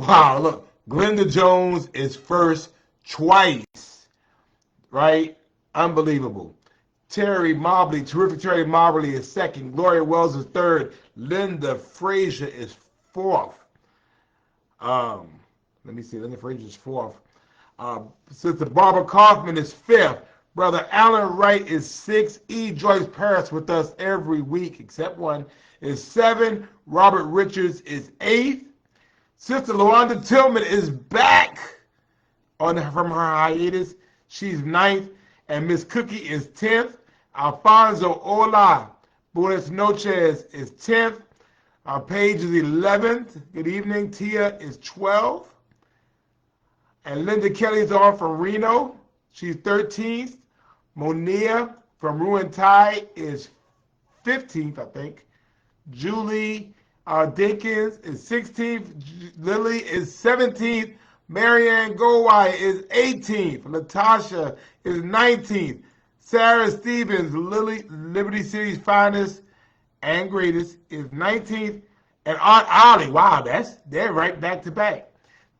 Wow, look, Glenda Jones is first twice, right? Unbelievable. Terry Mobley, terrific Terry Mobley is second. Gloria Wells is third. Linda Frazier is fourth. Um, Let me see. Linda Frazier is fourth. Sister Barbara Kaufman is fifth. Brother Alan Wright is sixth. E. Joyce Paris with us every week, except one, is seven. Robert Richards is eighth. Sister Luanda Tillman is back from her hiatus. She's ninth. And Miss Cookie is 10th. Alfonso Ola Buenas Noches is 10th. Paige is 11th. Good evening. Tia is 12th. And Linda Kelly's on from Reno. She's 13th. Monia from Ruin Thai is 15th, I think. Julie Dinkins is 16th. Lily is 17th. Marianne Gowai is 18th. Latasha is 19th. Sarah Stevens, Liberty City's finest and greatest, is 19th. And Aunt Ollie, wow, they're right back to back.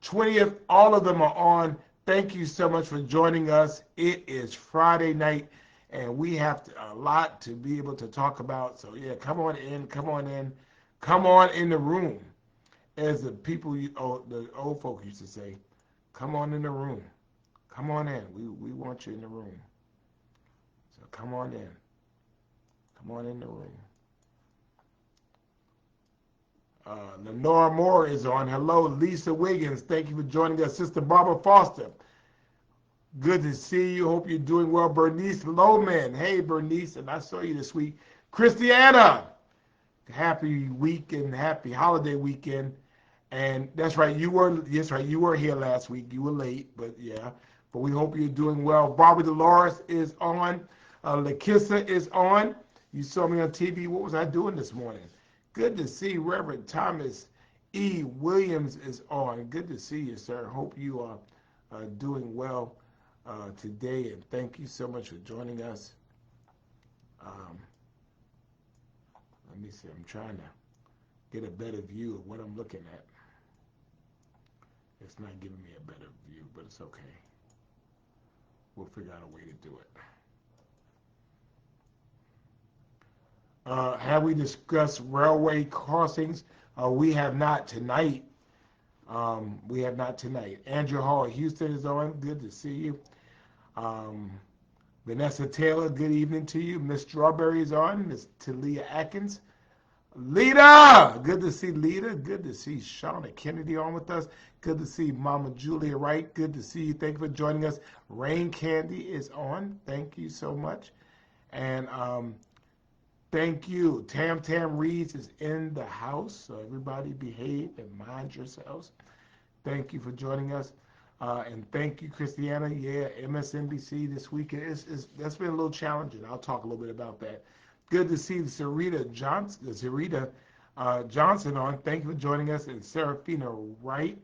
20th, all of them are on. Thank you so much for joining us. It is Friday night, and we have a lot to be able to talk about. So, yeah, come on in, come on in. Come on in the room, as the old folk used to say. Come on in the room. Come on in. We want you in the room. So come on in. Come on in the room. Lenora Moore is on. Hello, Lisa Wiggins. Thank you for joining us. Sister Barbara Foster. Good to see you. Hope you're doing well. Bernice Lowman. Hey, Bernice. And I saw you this week. Christiana. Happy weekend. Happy holiday weekend. And that's right. You were here last week. You were late, but yeah. But we hope you're doing well. Barbara Dolores is on. Lakissa is on. You saw me on TV. What was I doing this morning? Good to see Reverend Thomas E. Williams is on. Good to see you, sir. Hope you are doing well today, and thank you so much for joining us. Let me see. I'm trying to get a better view of what I'm looking at. It's not giving me a better view, but it's okay. We'll figure out a way to do it. Have we discussed railway crossings? We have not tonight. We have not tonight. Andrew Hall Houston is on. Good to see you. Vanessa Taylor, good evening to you. Miss Strawberry is on. Miss Talia Atkins. Lita! Good to see Lita. Good to see Shauna Kennedy on with us. Good to see Mama Julia Wright. Good to see you. Thank you for joining us. Rain Candy is on. Thank you so much. And thank you. Tam Reeves is in the house. So everybody behave and mind yourselves. Thank you for joining us. And thank you, Christiana. Yeah, MSNBC this weekend. That's been a little challenging. I'll talk a little bit about that. Good to see Sarita Johnson on. Thank you for joining us. And Serafina Wright,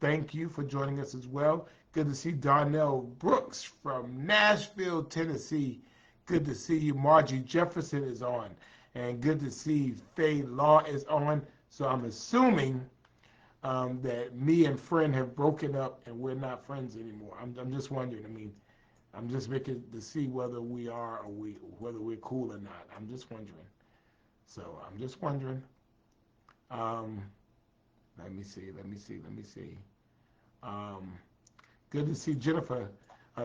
thank you for joining us as well. Good to see Darnell Brooks from Nashville, Tennessee. Good to see you. Margie Jefferson is on. And good to see Faye Law is on. So I'm assuming that me and friend have broken up and we're not friends anymore. I'm just wondering. I mean, I'm just making to see whether we are or whether we're cool or not. I'm just wondering. So I'm just wondering. Let me see. Good to see Jennifer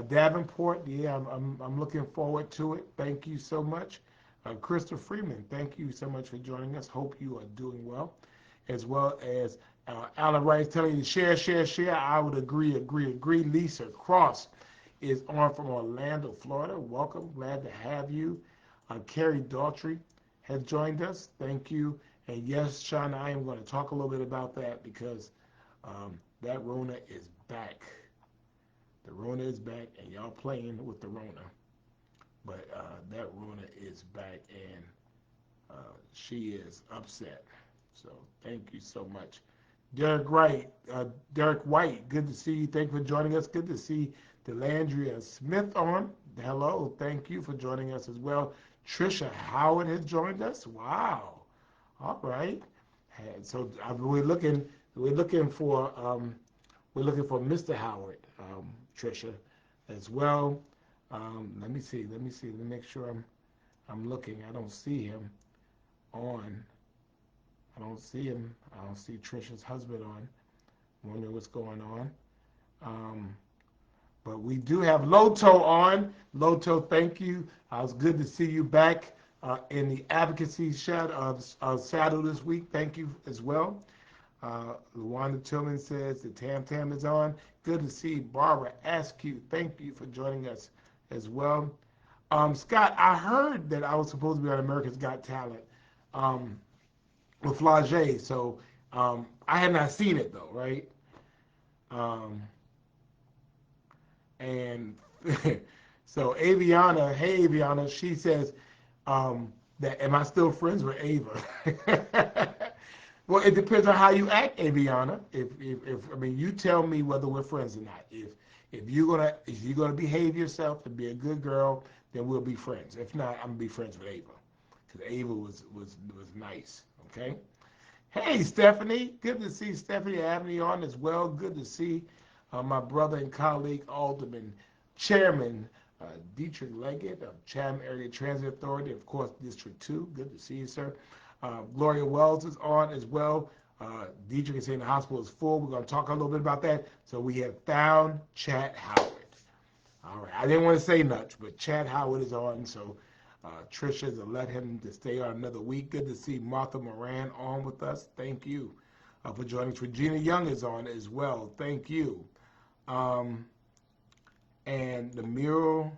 Davenport. Yeah, I'm looking forward to it. Thank you so much. Krista Freeman, thank you so much for joining us. Hope you are doing well. As well as Alan Wright telling you to share. I would agree. Lisa Cross is on from Orlando, Florida. Welcome. Glad to have you. Carrie Daughtry has joined us. Thank you. And yes, Sean, I am going to talk a little bit about that because that Rona is back. The Rona is back, and y'all playing with the Rona. But that Rona is back, and she is upset. So thank you so much. Derek White, good to see you. Thank you for joining us. Good to see Delandria Smith on. Hello, thank you for joining us as well. Trisha Howard has joined us. Wow. All right. And so we're looking we're looking for Mr. Howard, Trisha, as well. Let me see. Let me make sure I'm looking. I don't see him on. I don't see him. I don't see Trisha's husband on. Wonder what's going on. Um, but we do have Loto on. Loto, thank you. It's good to see you back in the advocacy shadow this week. Thank you as well. Luanda Tillman says the Tam Tam is on. Good to see Barbara Askew. Thank you for joining us as well. Scott, I heard that I was supposed to be on America's Got Talent with Flage, so I had not seen it though, right? Um, and so Aviana, hey Aviana, she says that am I still friends with Ava? Well, it depends on how you act, Aviana. If I mean, you tell me whether we're friends or not. If you're gonna behave yourself and be a good girl, then we'll be friends. If not, I'm gonna be friends with Ava, because Ava was nice. Okay. Hey, Stephanie. Good to see Stephanie Abney on as well. Good to see my brother and colleague, Alderman Chairman Dietrich Leggett of Chatham Area Transit Authority, of course, District 2. Good to see you, sir. Gloria Wells is on as well. Dietrich is saying the hospital is full. We're going to talk a little bit about that. So we have found Chad Howard. All right. I didn't want to say much, but Chad Howard is on. So Trisha to let him to stay on another week. Good to see Martha Moran on with us. Thank you for joining us. Regina Young is on as well. Thank you. And the mural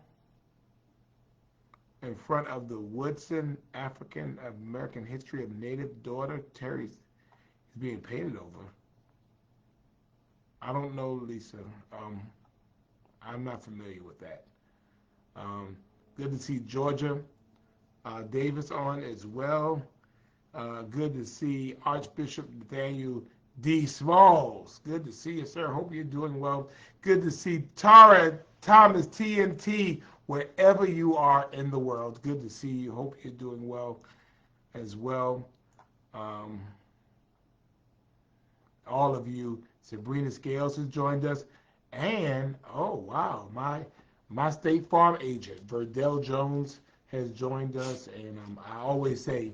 in front of the Woodson African American History of Native Daughter Terry is being painted over. I don't know, Lisa. I'm not familiar with that. Good to see Georgia Davis on as well. Good to see Archbishop Nathaniel D. Smalls. Good to see you, sir. Hope you're doing well. Good to see Tara Thomas TNT, wherever you are in the world. Good to see you. Hope you're doing well as well. All of you. Sabrina Scales has joined us. And, oh, wow, my State Farm agent, Verdell Jones, has joined us. And I always say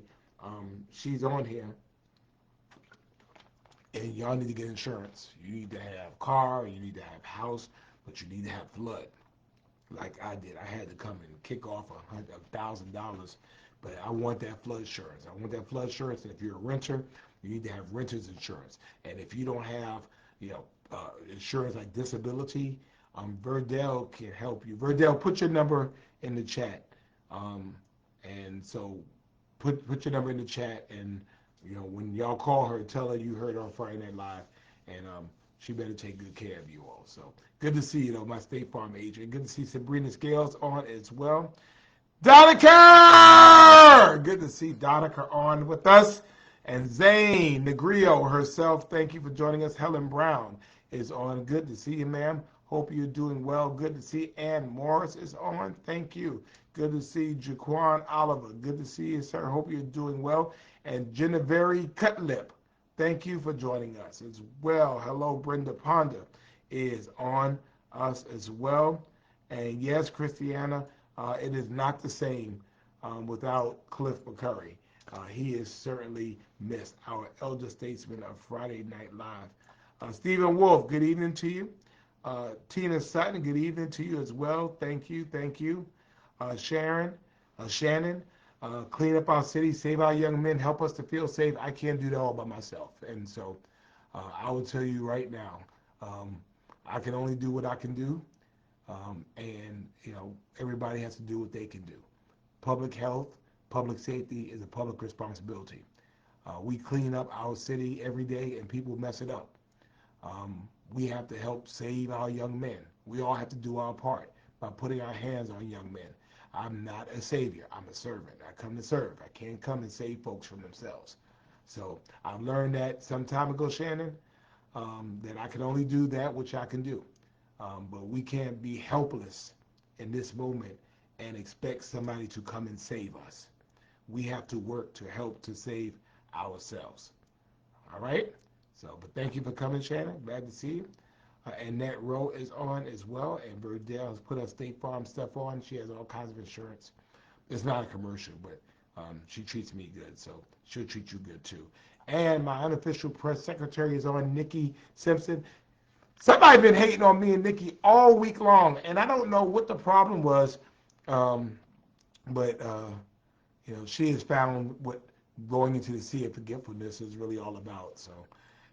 she's on here. And y'all need to get insurance. You need to have car, you need to have house, but you need to have flood. Like I did, I had to come and kick off $1,000, but I want that flood insurance. I want that flood insurance. And if you're a renter, you need to have renter's insurance. And if you don't have, insurance like disability, Verdell can help you. Verdell, put your number in the chat. And so put your number in the chat, and when y'all call her, tell her you heard her on Friday Night Live, and she better take good care of you all. So good to see my State Farm agent. Good to see Sabrina Scales on as well. Donica! Good to see Donica on with us. And Zane Negrio herself, thank you for joining us. Helen Brown is on. Good to see you, ma'am. Hope you're doing well. Good to see Ann Morris is on. Thank you. Good to see Jaquan Oliver. Good to see you, sir. Hope you're doing well. And Genevieve Cutlip, thank you for joining us as well. Hello, Brenda Ponda is on us as well. And yes, Christiana, it is not the same without Cliff McCurry. He is certainly missed, our elder statesman of Friday Night Live. Stephen Wolf, good evening to you. Tina Sutton, good evening to you as well. Thank you, thank you. Shannon, clean up our city, save our young men, help us to feel safe. I can't do that all by myself. And so I will tell you right now, I can only do what I can do. And everybody has to do what they can do. Public health, public safety is a public responsibility. We clean up our city every day and people mess it up. We have to help save our young men. We all have to do our part by putting our hands on young men. I'm not a savior. I'm a servant. I come to serve. I can't come and save folks from themselves. So I learned that some time ago, Shannon, that I can only do that which I can do. But we can't be helpless in this moment and expect somebody to come and save us. We have to work to help to save ourselves. All right? So, but thank you for coming, Shannon. Glad to see you. Annette Rowe is on as well, and Verdell has put her State Farm stuff on. She has all kinds of insurance. It's not a commercial, but she treats me good, so she'll treat you good too. And my unofficial press secretary is on, Nikki Simpson. Somebody been hating on me and Nikki all week long, and I don't know what the problem was, um, but she has found what going into the sea of forgetfulness is really all about. So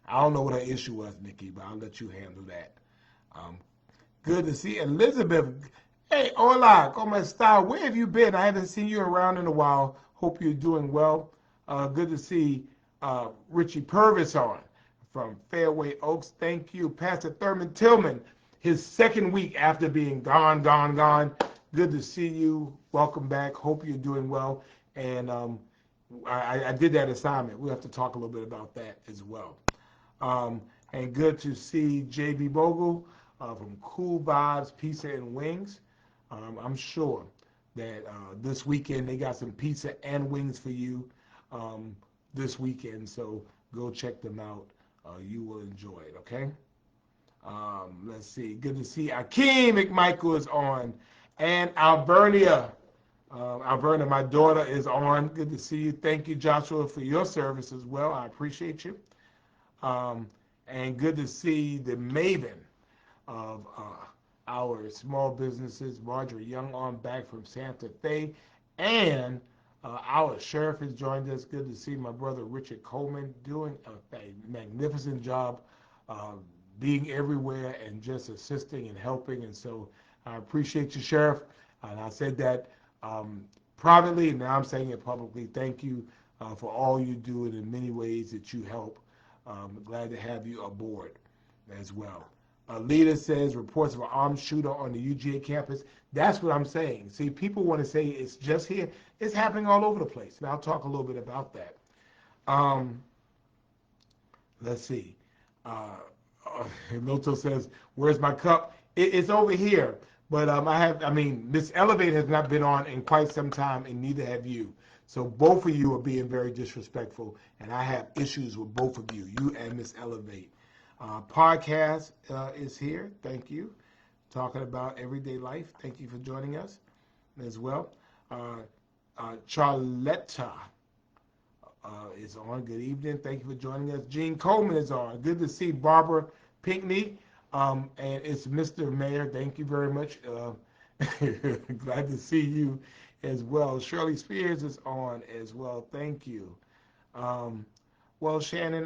I don't know what her issue was, Nikki, but I'll let you handle that. Um, Good to see Elizabeth. Hey, hola, ¿cómo está? Where have you been? I haven't seen you around in a while. Hope you're doing well. Good to see Richie Purvis on from Fairway Oaks. Thank you. Pastor Thurman Tillman, his second week after being gone. Good to see you. Welcome back. Hope you're doing well. And I did that assignment. We'll have to talk a little bit about that as well. Um, and good to see JB Bogle from Cool Vibes Pizza and Wings. I'm sure that this weekend they got some pizza and wings for you um, this weekend. So go check them out. You will enjoy it, okay? Let's see. Good to see Akeem McMichael is on. And Alvernia. Alverna, my daughter, is on. Good to see you. Thank you, Joshua, for your service as well. I appreciate you. Um, and good to see the maven of our small businesses, Marjorie Young, on back from Santa Fe. And our sheriff has joined us. Good to see my brother Richard Coleman doing a magnificent job being everywhere and just assisting and helping. And so I appreciate you, Sheriff. And I said that privately, and now I'm saying it publicly. Thank you for all you do and in many ways that you help. Glad to have you aboard as well. Lita says reports of an armed shooter on the UGA campus. That's what I'm saying. See, people want to say it's just here. It's happening all over the place. And I'll talk a little bit about that. Let's see. Milton says, where's my cup? It's over here. But Miss Elevate has not been on in quite some time, and neither have you. So both of you are being very disrespectful, and I have issues with both of you, you and Miss Elevate. Podcast is here. Thank you. Talking about everyday life. Thank you for joining us as well. Charletta is on. Good evening. Thank you for joining us. Gene Coleman is on. Good to see Barbara Pinckney. And it's Mr. Mayor. Thank you very much. Glad to see you as well. Shirley Spears is on as well. Thank you. Well, Shannon,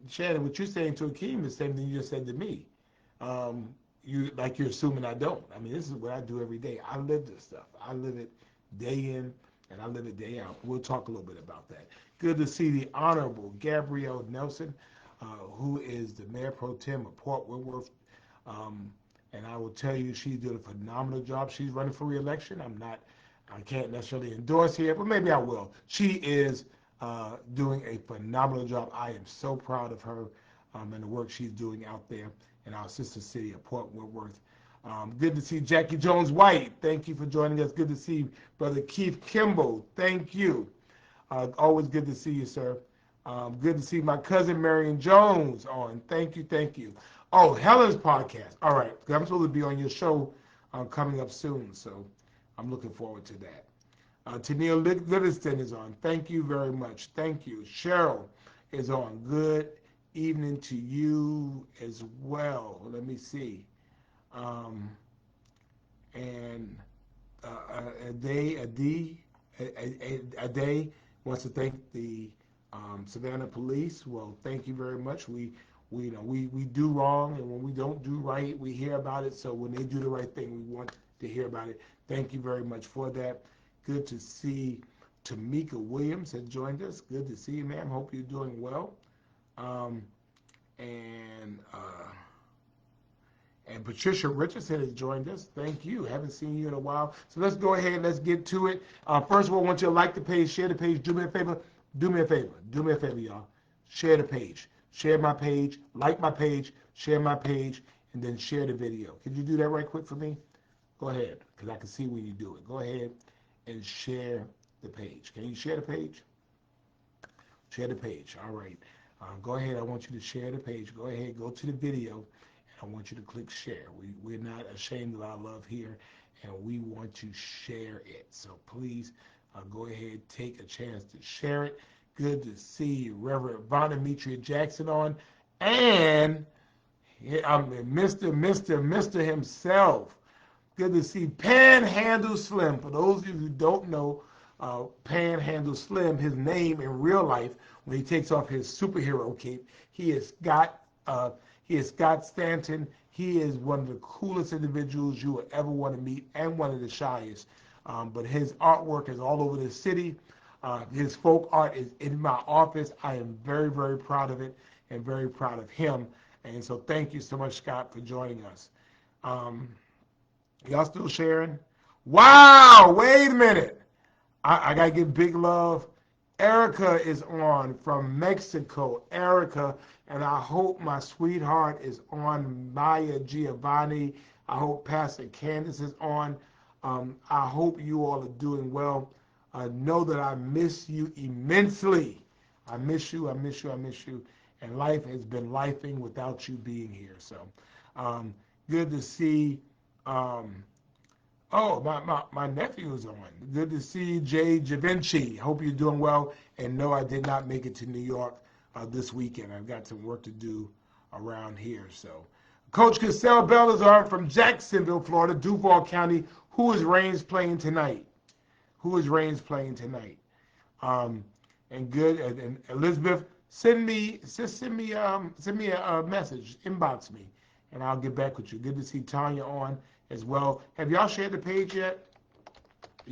Shannon, what you're saying to Akeem is the same thing you just said to me. You're assuming I don't. This is what I do every day. I live this stuff. I live it day in and I live it day out. We'll talk a little bit about that. Good to see the Honorable Gabrielle Nelson, who is the Mayor Pro Tem of Port Wentworth. And I will tell you, she's doing a phenomenal job. She's running for re-election. I can't necessarily endorse here, but maybe I will. She is doing a phenomenal job. I am so proud of her and the work she's doing out there in our sister city of Port Wentworth. Good to see Jackie Jones-White. Thank you for joining us. Good to see Brother Keith Kimball. Thank you. Always good to see you, sir. Good to see my cousin Marion Jones on. Thank you. Oh, Helen's podcast. All right. I'm supposed to be on your show coming up soon, so I'm looking forward to that. Tennille Livingston is on. Thank you very much. Thank you. Cheryl is on. Good evening to you as well. Let me see. And Ade wants to thank the Savannah Police. Well, thank you very much. We do wrong, and when we don't do right, we hear about it. So when they do the right thing, we want to hear about it. Thank you very much for that. Good to see Tamika Williams has joined us. Good to see you, ma'am. Hope you're doing well. And Patricia Richardson has joined us. Thank you. Haven't seen you in a while. So let's go ahead and let's get to it. First of all, I want you to like the page, share the page. Do me a favor, y'all. Share the page. Share my page, like my page, share my page, and then share the video. Could you do that right quick for me? Go ahead, because I can see when you do it. Go ahead and share the page. Can you share the page? Share the page. All right. Go ahead. I want you to share the page. Go ahead. Go to the video. And I want you to click share. We're not ashamed of our love here, and we want to share it. So please go ahead. Take a chance to share it. Good to see Reverend Vondemetria Jackson on. And Mr. himself. Good to see Panhandle Slim. For those of you who don't know, Panhandle Slim, his name in real life, when he takes off his superhero cape, he is Scott Stanton. He is one of the coolest individuals you will ever want to meet, and one of the shyest. But his artwork is all over the city. His folk art is in my office. I am very, very proud of it and very proud of him. And so thank you so much, Scott, for joining us. Y'all still sharing? Wow, wait a minute. I got to give big love. Erica is on from Mexico. Erica, and I hope my sweetheart is on. Maya Giovanni. I hope Pastor Candace is on. I hope you all are doing well. Know that I miss you immensely. I miss you. And life has been lifing without you being here. So good to see. My nephew is on. Good to see Jay Javinci. Hope you're doing well. And no, I did not make it to New York this weekend. I've got some work to do around here. So Coach Cassell Bell is on from Jacksonville, Florida, Duval County. Who is Reigns playing tonight? And good. And Elizabeth, send me a message, inbox me, and I'll get back with you. Good to see Tanya on as well. Have y'all shared the page yet?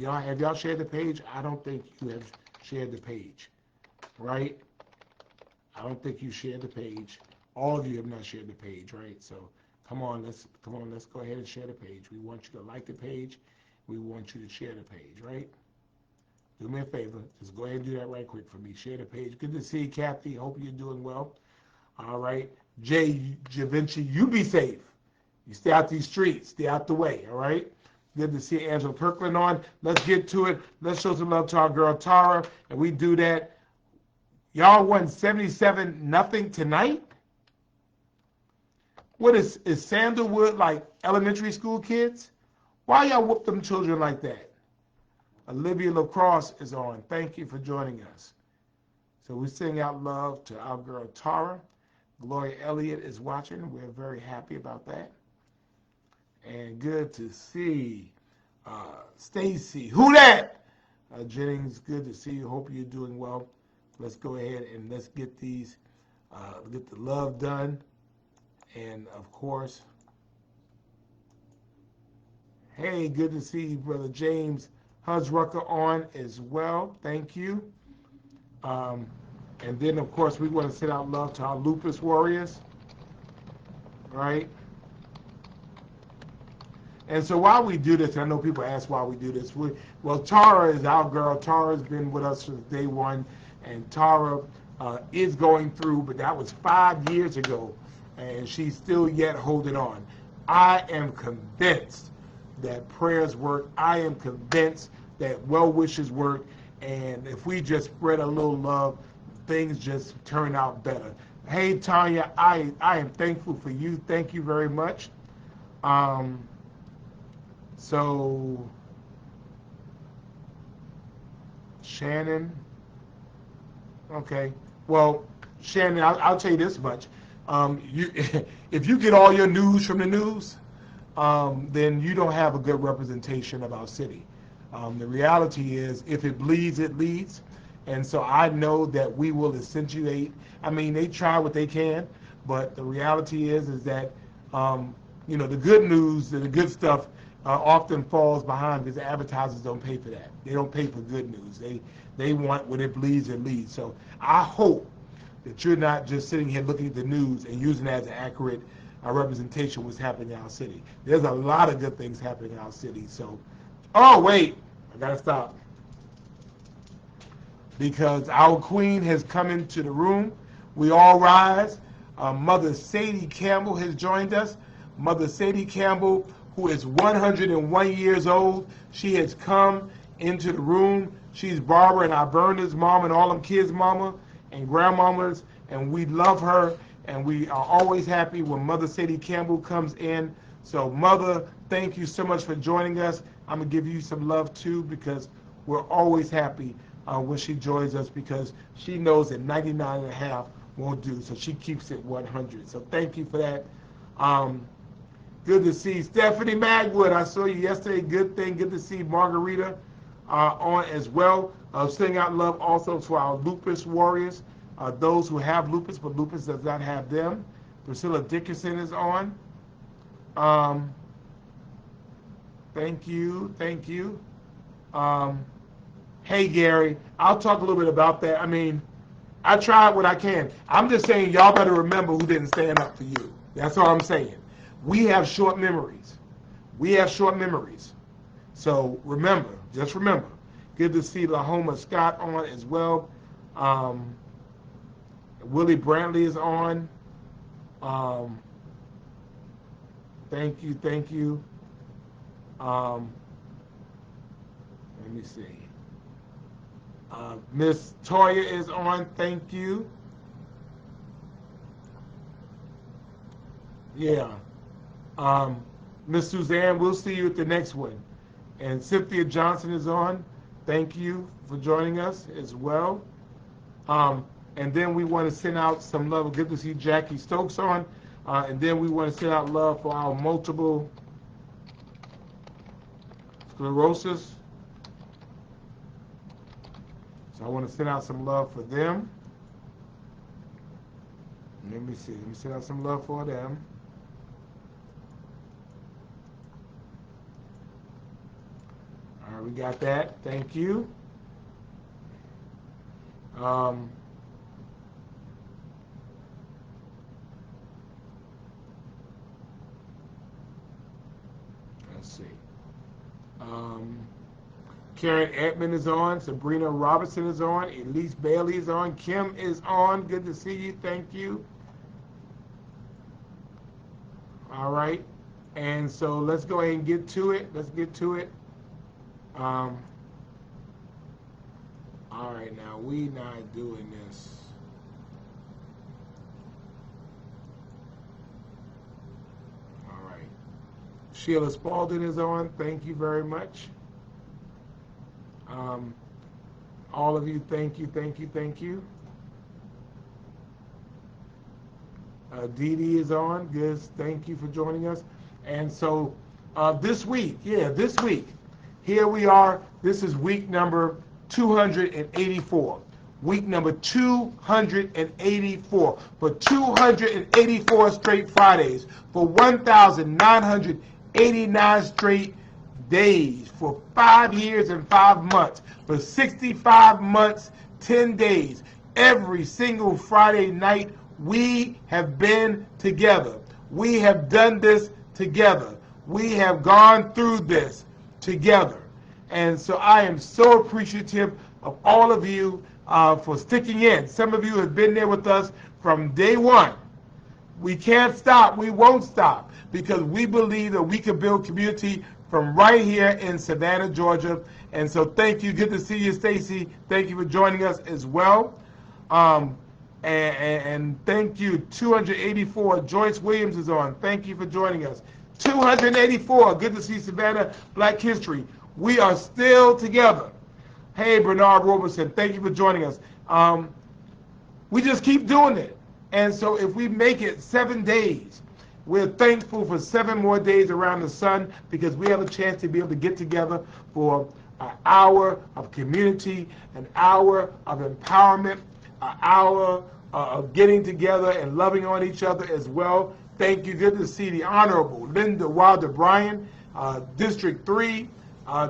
Have y'all shared the page? I don't think you have shared the page, right? I don't think you shared the page. All of you have not shared the page, right? So come on, let's go ahead and share the page. We want you to like the page. We want you to share the page, right? Do me a favor. Just go ahead and do that right quick for me. Share the page. Good to see you, Kathy. Hope you're doing well. All right. Jay Javinci, you be safe. You stay out these streets. Stay out the way, all right? Good to see Angela Kirkland on. Let's get to it. Let's show some love to our girl Tara, and we do that. Y'all won 77-0 tonight? What is Sandalwood like elementary school kids? Why y'all whoop them children like that? Olivia LaCrosse is on. Thank you for joining us. So we sing out love to our girl Tara. Gloria Elliott is watching. We're very happy about that. And good to see Stacy. Who that? Jennings, good to see you. Hope you're doing well. Let's go ahead and let's get these, get the love done. And of course, hey, good to see you, Brother James Husrucker on as well. Thank you. And then, of course, we want to send out love to our Lupus Warriors, right? And so while we do this, and I know people ask why we do this. Well, Tara is our girl. Tara's been with us since day one, and Tara is going through, but that was 5 years ago, and she's still yet holding on. I am convinced that prayers work. I am convinced that well wishes work, and if we just spread a little love, things just turn out better. Hey, Tanya, I am thankful for you. Thank you very much. So, Shannon, okay. Well, Shannon, I'll tell you this much. If you get all your news from the news, then you don't have a good representation of our city. The reality is, if it bleeds, it leads. And so I know that we will accentuate. I mean, they try what they can, but the reality is that, the good news, the good stuff often falls behind because the advertisers don't pay for that. They don't pay for good news. They want when it bleeds, it leads. So I hope that you're not just sitting here looking at the news and using it as an accurate representation of what's happening in our city. There's a lot of good things happening in our city. So, oh, wait, I got to stop. Because our queen has come into the room. We all rise. Mother Sadie Campbell has joined us. Mother Sadie Campbell, who is 101 years old, she has come into the room. She's Barbara and Alberta's mom and all them kids' mama and grandmamas. and we love her, and we are always happy when Mother Sadie Campbell comes in. So, Mother, thank you so much for joining us. I'm going to give you some love, too, because we're always happy when she joins us, because she knows that 99.5 won't do, so she keeps it 100. So thank you for that. Good to see Stephanie Magwood. I saw you yesterday. Good thing. Good to see Margarita on as well. Sending out love also to our lupus warriors, those who have lupus, but lupus does not have them. Priscilla Dickinson is on. Thank you. Thank you. Hey, Gary, I'll talk a little bit about that. I mean, I tried what I can. I'm just saying y'all better remember who didn't stand up for you. That's all I'm saying. We have short memories. We have short memories. So remember, just remember. Good to see Lahoma Scott on as well. Willie Brantley is on. Thank you, thank you. Let me see. Miss Toya is on. Thank you. Yeah. Miss Suzanne, we'll see you at the next one. And Cynthia Johnson is on. Thank you for joining us as well. And then we want to send out some love. Good to see Jackie Stokes on. And then we want to send out love for our multiple sclerosis. So I want to send out some love for them. Let me see. Let me send out some love for them. All right, we got that. Thank you. Let's see. Karen Edmond is on. Sabrina Robertson is on. Elise Bailey is on. Kim is on. Good to see you. Thank you. All right. And so let's go ahead and get to it. Let's get to it. All right. Now, we not doing this. All right. Sheila Spalding is on. Thank you very much. All of you, thank you, thank you, thank you. Dee Dee is on. Good, thank you for joining us. And so this week, here we are. This is week number 284. Week number 284. For 284 straight Fridays. For 1,989 straight days. For 5 years and 5 months. For 65 months, 10 days. Every single Friday night, we have been together. We have done this together. We have gone through this together. And so I am so appreciative of all of you for sticking in. Some of you have been there with us from day one. We can't stop. We won't stop, because we believe that we can build community from right here in Savannah, Georgia. And so thank you. Good to see you, Stacy. Thank you for joining us as well. And thank you. 284. Joyce Williams is on. Thank you for joining us. 284. Good to see Savannah Black History. We are still together. Hey, Bernard Roberson. Thank you for joining us. We just keep doing it. And so if we make it 7 days, we're thankful for 7 more days around the sun, because we have a chance to be able to get together for an hour of community, an hour of empowerment, an hour of getting together and loving on each other as well. Thank you. Good to see the Honorable Linda Wilder Bryan, District 3,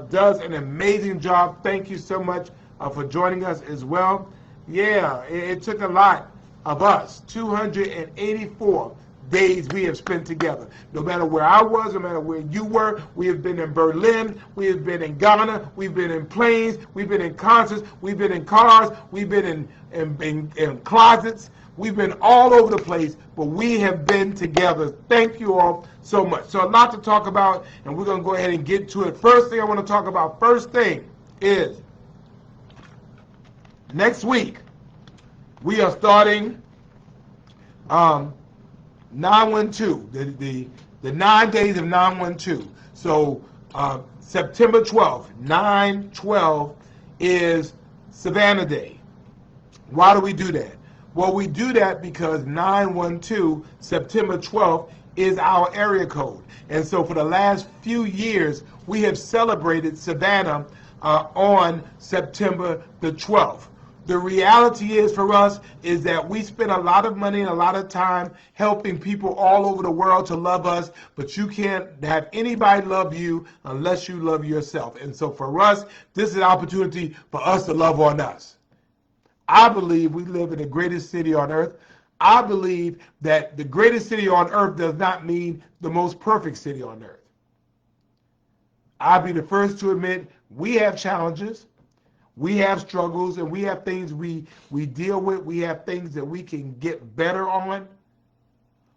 does an amazing job. Thank you so much for joining us as well. Yeah, it took a lot of us. 284 days we have spent together. No matter where I was, no matter where you were, we have been in Berlin, we have been in Ghana, we've been in planes, we've been in concerts, we've been in cars, we've been in closets, we've been all over the place, but we have been together. Thank you all so much. So a lot to talk about, and we're going to go ahead and get to it. First thing I want to talk about, is next week we are starting Um, 912, the 9 days of 912. So September 12th, 9/12 is Savannah Day. Why do we do that? Well, we do that because 9/12, September 12th, is our area code. And so for the last few years, we have celebrated Savannah on September the 12th. The reality is for us is that we spend a lot of money and a lot of time helping people all over the world to love us, but you can't have anybody love you unless you love yourself. And so for us, this is an opportunity for us to love on us. I believe we live in the greatest city on earth. I believe that the greatest city on earth does not mean the most perfect city on earth. I'll be the first to admit we have challenges, we have struggles, and we have things we deal with. We have things that we can get better on.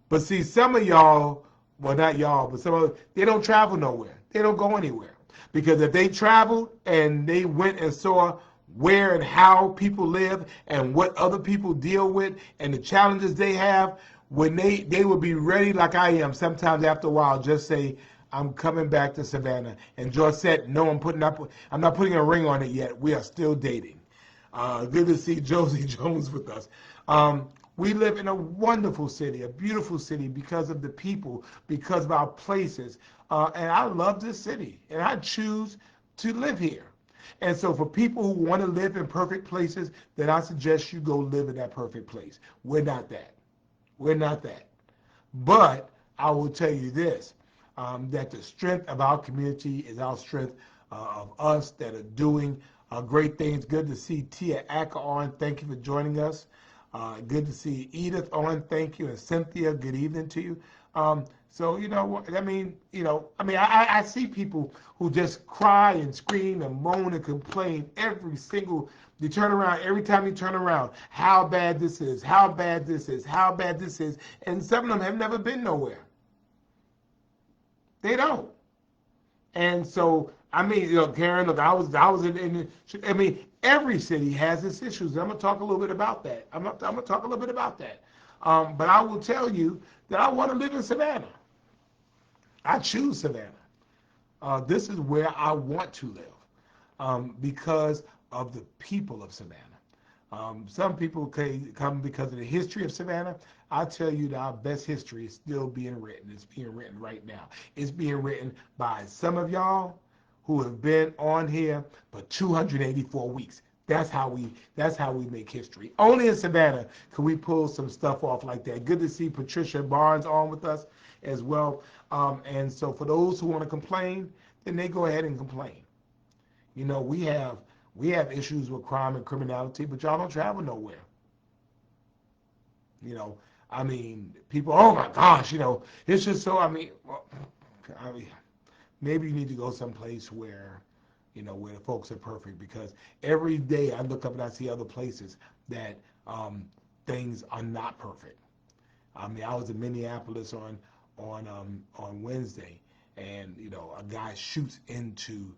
But see, some of y'all, well, not y'all, but some of they don't travel nowhere. They don't go anywhere. Because if they traveled and they went and saw where and how people live and what other people deal with and the challenges they have, when they would be ready like I am sometimes after a while, just say, I'm coming back to Savannah. And George said, no, I'm not putting a ring on it yet. We are still dating. Good to see Josie Jones with us. We live in a wonderful city, a beautiful city because of the people, because of our places. And I love this city, and I choose to live here. And so for people who want to live in perfect places, then I suggest you go live in that perfect place. We're not that. We're not that. But I will tell you this, that the strength of our community is our strength of us that are doing great things. Good to see Tia Acker on. Thank you for joining us. Good to see Edith on. Thank you. And Cynthia, good evening to you. So, I see people who just cry and scream and moan and complain you turn around, every time you turn around, how bad this is, how bad this is, how bad this is. And some of them have never been nowhere. They don't. And so, Karen, look, I was every city has its issues. I'm gonna talk a little bit about that. I'm gonna talk a little bit about that. But I will tell you that I want to live in Savannah. I choose Savannah. This is where I want to live because of the people of Savannah. Some people come because of the history of Savannah. I tell you that our best history is still being written. It's being written right now. It's being written by some of y'all who have been on here for 284 weeks. That's how we make history. Only in Savannah can we pull some stuff off like that. Good to see Patricia Barnes on with us as well. And so for those who want to complain, then they go ahead and complain. We have issues with crime and criminality, but y'all don't travel nowhere. People, oh my gosh, it's just so, maybe you need to go someplace where the folks are perfect, because every day I look up and I see other places that things are not perfect. I was in Minneapolis on Wednesday, and a guy shoots into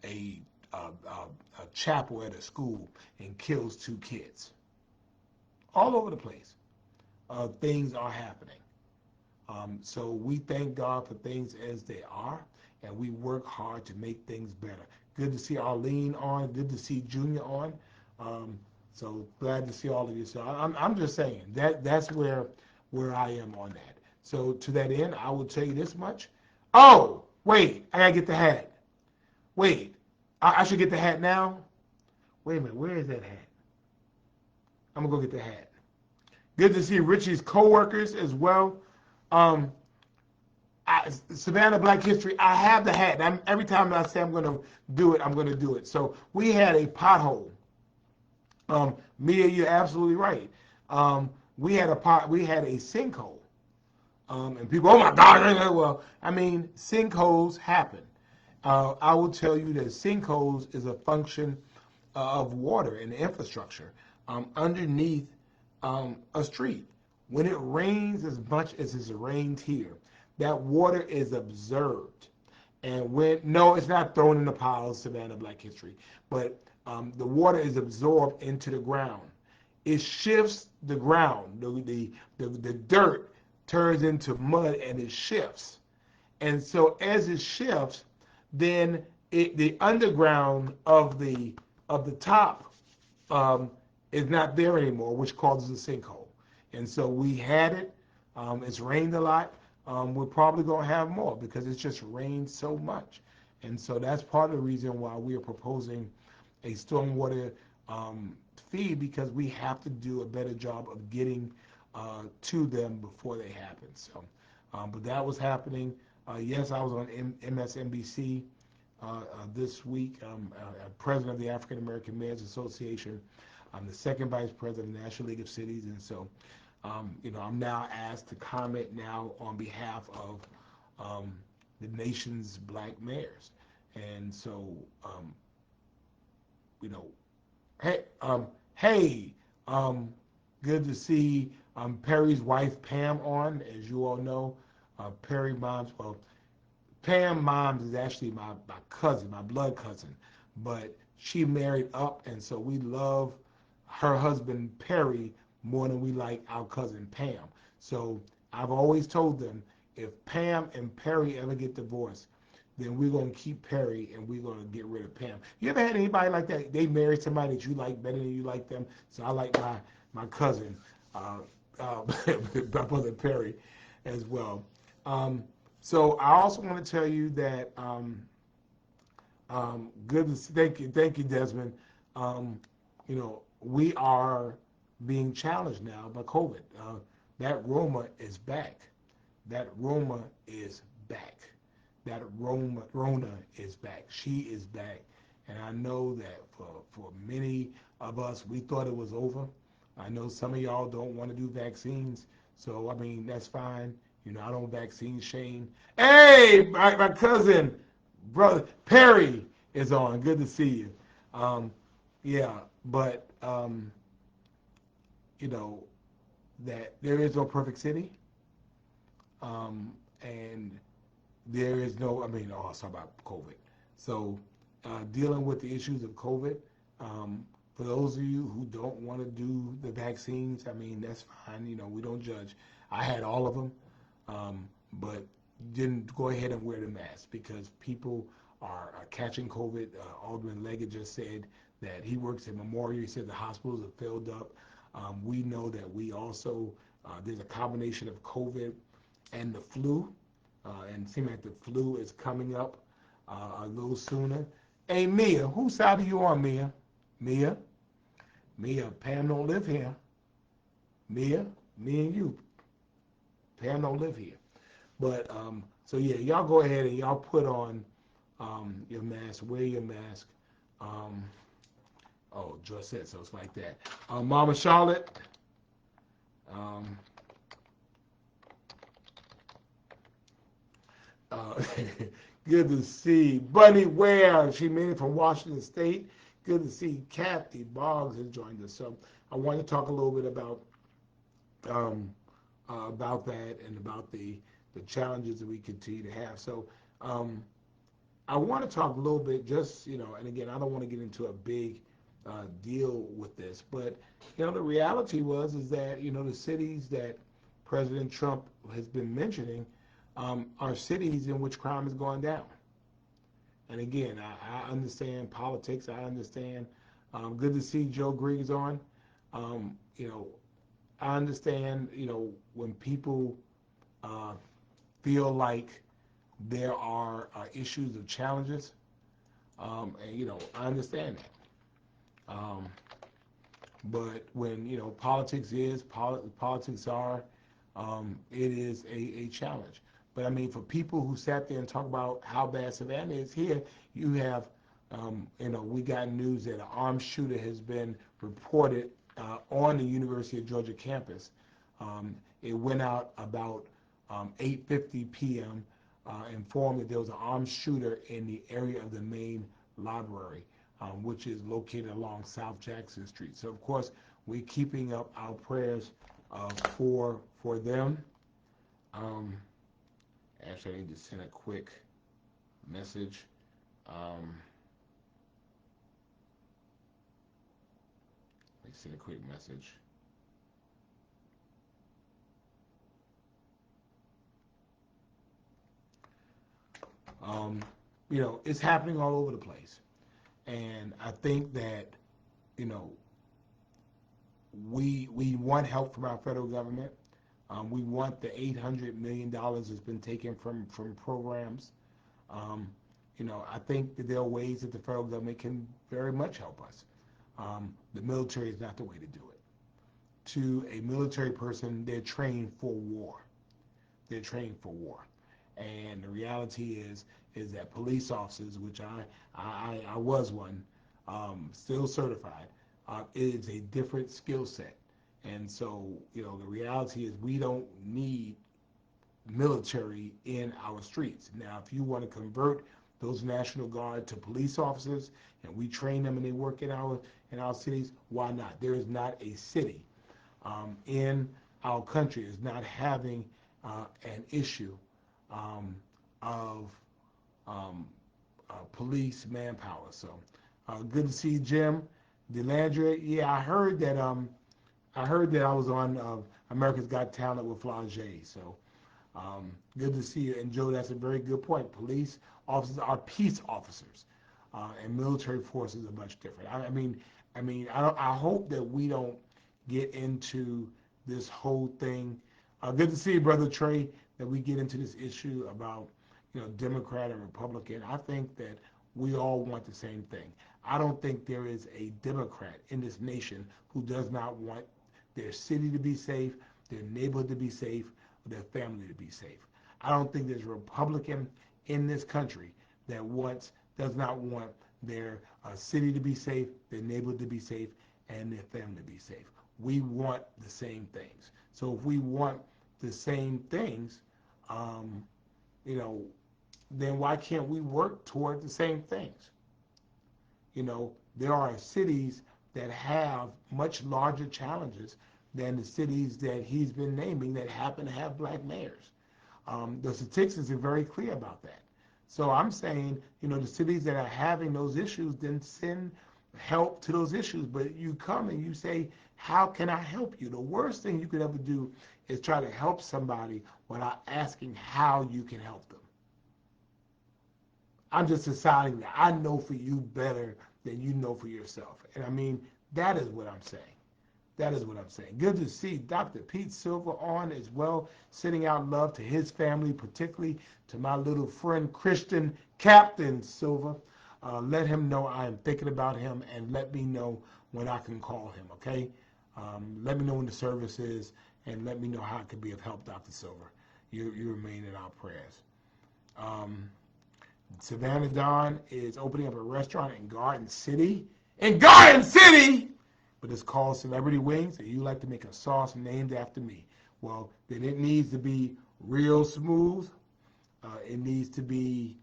a chapel at a school and kills 2 kids. All over the place, things are happening. So we thank God for things as they are, and we work hard to make things better. Good to see Arlene on. Good to see Junior on. So glad to see all of you. So I'm just saying that's where I am on that. So to that end, I will tell you this much. Oh, wait, I gotta get the hat. Wait, I should get the hat now? Wait a minute, where is that hat? I'm gonna go get the hat. Good to see Richie's co-workers as well. Savannah Black History, I have the hat. Every time I say I'm gonna do it, I'm gonna do it. So we had a pothole. Mia, you're absolutely right. We had a sinkhole. And people, oh my God, well, sinkholes happen. I will tell you that sinkholes is a function of water and infrastructure underneath a street. When it rains as much as it's rained here, that water is observed. And no, it's not thrown in the pile of Savannah Black History, but the water is absorbed into the ground. it shifts the ground. The dirt turns into mud and it shifts. And so as it shifts, then the underground of the top um, is not there anymore, which causes a sinkhole. And so we had it. It's rained a lot. We're probably going to have more because it's just rained so much. And so that's part of the reason why we are proposing a stormwater fee, because we have to do a better job of getting to them before they happen. So, but that was happening. Yes, I was on MSNBC this week. President of the African American Mayors Association. I'm the second vice president of the National League of Cities, and so, I'm now asked to comment now on behalf of the nation's black mayors. And so, you know, hey, hey, good to see Perry's wife Pam on. As you all know, Perry mom's, well, Pam Moms is actually my cousin, my blood cousin, but she married up, and so we love her husband Perry more than we like our cousin Pam. So I've always told them, if Pam and Perry ever get divorced, then we're gonna keep Perry and we're gonna get rid of Pam. You ever had anybody like that? They married somebody that you like better than you like them. So I like my cousin, my brother Perry, as well. Um, so I also want to tell you that thank you, Desmond. We are being challenged now by COVID. That Roma is back. That Roma is back. That Rona is back. She is back. And I know that for many of us, we thought it was over. I know some of y'all don't want to do vaccines. So, I mean, that's fine. I don't vaccine shame. Hey, my cousin, brother, Perry is on. Good to see you. Yeah, but, you know, that there is no perfect city. And there is no, I'll talk about COVID. So, dealing with the issues of COVID, for those of you who don't want to do the vaccines, that's fine. We don't judge. I had all of them, but didn't go ahead and wear the mask because people are catching COVID. Alderman Leggett just said that he works at Memorial. He said the hospitals are filled up. We know that we also, there's a combination of COVID and the flu, and it seems like the flu is coming up a little sooner. Hey, Mia, whose side are you on, Mia? Mia? Mia, Pam don't live here. Mia, me and you. Pam don't live here. But, so yeah, y'all go ahead and y'all put on your mask, wear your mask. Oh, Joy said so, it's like that. Mama Charlotte, Uh, good to see Bunny Ware. She made it from Washington State. Good to see Kathy Boggs has joined us. So I want to talk a little bit about that and about the challenges that we continue to have. So I want to talk a little bit, just and again, I don't want to get into a big deal with this, but the reality is that the cities that President Trump has been mentioning are cities in which crime has gone down. And again, I understand politics. I understand. Good to see Joe Griggs on. I understand. When people feel like there are issues or challenges, and I understand that. But when politics is politics are, it is a challenge. But for people who sat there and talk about how bad Savannah is, here you have, we got news that an armed shooter has been reported on the University of Georgia campus. It went out about 8:50 p.m. Informed that there was an armed shooter in the area of the main library, which is located along South Jackson Street. So of course we're keeping up our prayers for them. Actually, I need to send a quick message. send a quick message. Um, it's happening all over the place. And I think that, you know, we want help from our federal government. We want the $800 million that's been taken from programs. Um, I think that there are ways that the federal government can very much help us. The military is not the way to do it. To a military person, they're trained for war. They're trained for war. And the reality is that police officers, which I was one, still certified, is a different skill set. And so, the reality is we don't need military in our streets. Now, if you want to convert those National Guard to police officers and we train them and they work in our cities, why not? There is not a city in our country is not having an issue of police manpower. So good to see Jim DeLandre. Yeah, I heard that I was on America's Got Talent with Flau'jae. So good to see you. And Joe, that's a very good point. Police officers are peace officers, and military forces are much different. I hope that we don't get into this whole thing. Good to see you, Brother Trey, that we get into this issue about, Democrat and Republican. I think that we all want the same thing. I don't think there is a Democrat in this nation who does not want their city to be safe, their neighborhood to be safe, or their family to be safe. I don't think there's a Republican in this country that does not want their city to be safe, their neighborhood to be safe, and their family to be safe. We want the same things. So if we want the same things, then why can't we work toward the same things? There are cities that have much larger challenges than the cities that he's been naming that happen to have black mayors. The statistics are very clear about that. So I'm saying, the cities that are having those issues, then send help to those issues. But you come and you say, how can I help you? The worst thing you could ever do is try to help somebody without asking how you can help them. I'm just deciding that I know for you better than you know for yourself. And that is what I'm saying. That is what I'm saying. Good to see Dr. Pete Silver on as well, sending out love to his family, particularly to my little friend Christian Captain Silver. Let him know I am thinking about him, and let me know when I can call him, okay? Let me know when the service is, and let me know how it can be of help, Dr. Silver. You remain in our prayers. Savannah Dawn is opening up a restaurant in Garden City. In Garden City! But it's called Celebrity Wings, and you like to make a sauce named after me. Well, then it needs to be real smooth. It needs to be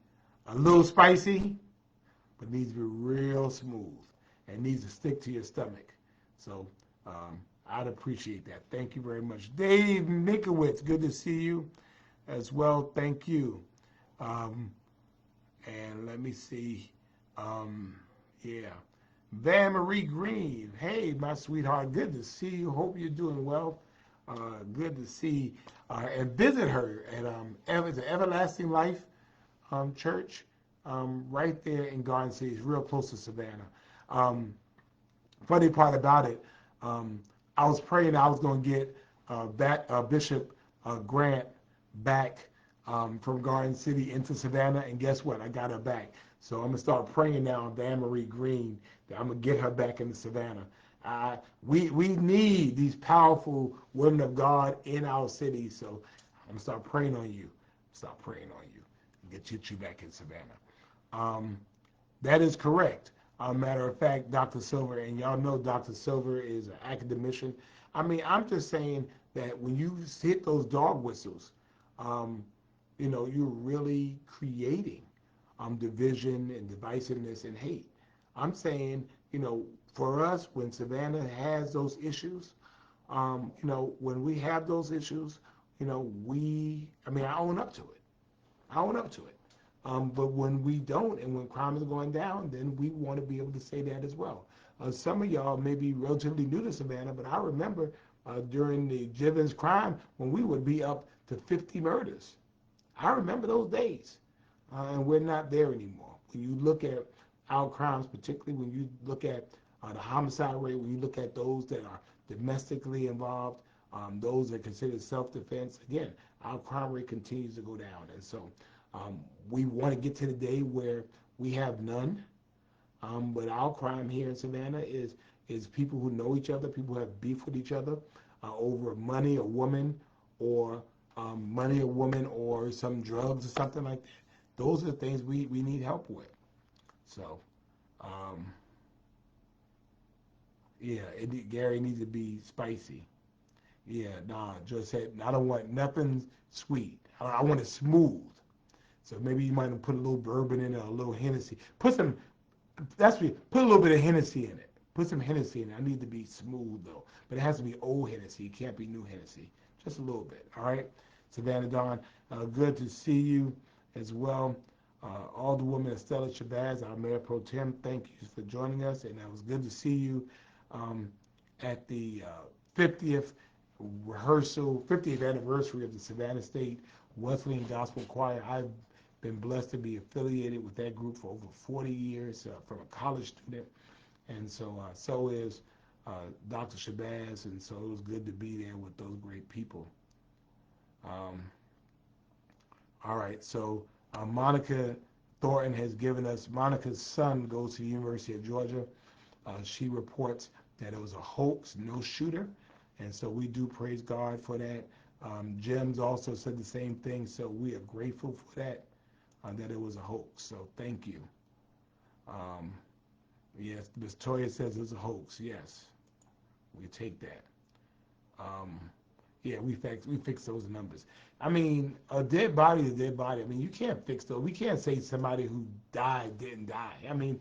a little spicy, but it needs to be real smooth. And it needs to stick to your stomach. So I'd appreciate that. Thank you very much. Dave Mikowitz, good to see you as well. Thank you. And let me see. Yeah. Van Marie Green, hey, my sweetheart, good to see you. Hope you're doing well. Good to see and visit her at the Everlasting Life Church right there in Garden City. It's real close to Savannah. Funny part about it, I was praying I was going to get Bishop Grant back from Garden City into Savannah, and guess what? I got her back. So I'm going to start praying now on Van Marie Green that I'm going to get her back into Savannah. We need these powerful women of God in our city, so I'm going to start praying on you. And get you back in Savannah. That is correct. Matter of fact, Dr. Silver, and y'all know Dr. Silver is an academician. I'm just saying that when you hit those dog whistles, you're really creating division and divisiveness and hate. I'm saying, for us, when Savannah has those issues, when we have those issues, I own up to it. But when we don't, and when crime is going down, then we want to be able to say that as well. Some of y'all may be relatively new to Savannah, but I remember during the Jivens crime when we would be up to 50 murders. I remember those days, and we're not there anymore. When you look at our crimes, particularly when you look at the homicide rate, when you look at those that are domestically involved, those that are considered self-defense, again, our crime rate continues to go down. And so we want to get to the day where we have none. But our crime here in Savannah is people who know each other, people who have beef with each other over money, a woman, or or some drugs or something like that. Those are the things we need help with. So, yeah, Gary needs to be spicy. Yeah, nah, just said I don't want nothing sweet. I want it smooth. So maybe you might put a little bourbon in it, a little Hennessy. Put a little bit of Hennessy in it. Put some Hennessy in it. I need to be smooth though, but it has to be old Hennessy. It can't be new Hennessy. Just a little bit. All right, Savannah Dawn, good to see you as well. Alderwoman Estella Shabazz, our Mayor Pro Tem, thank you for joining us, and it was good to see you at the 50th anniversary of the Savannah State Wesleyan Gospel Choir. I've been blessed to be affiliated with that group for over 40 years from a college student, and so is Dr. Shabazz, and so it was good to be there with those great people. All right, so Monica Thornton has given us, Monica's son goes to the University of Georgia. She reports that it was a hoax, no shooter, and so we do praise God for that. Jim's also said the same thing, so we are grateful for that, that it was a hoax, so thank you. Yes, Ms. Toya says it's a hoax, yes, we take that. Yeah, we fix those numbers. I mean, a dead body is a dead body. I mean, you can't fix those. We can't say somebody who died didn't die. I mean,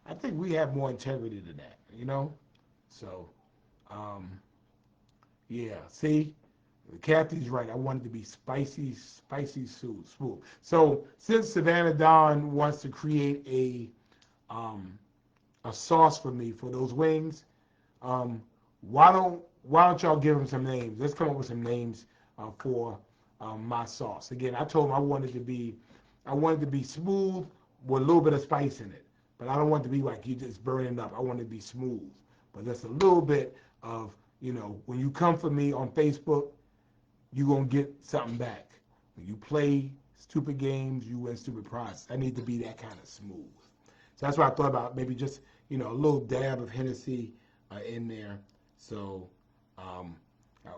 I think we have more integrity than that, So, yeah, see, Kathy's right. I wanted to be spicy, smooth. So, since Savannah Dawn wants to create a sauce for me for those wings, why don't y'all give them some names? Let's come up with some names for my sauce. Again, I told them I wanted to be smooth with a little bit of spice in it, but I don't want it to be like you just burning up. I want it to be smooth, but that's a little bit of, when you come for me on Facebook, you're gonna get something back. When you play stupid games, you win stupid prizes. I need to be that kind of smooth. So that's why I thought about maybe just a little dab of Hennessy in there. So.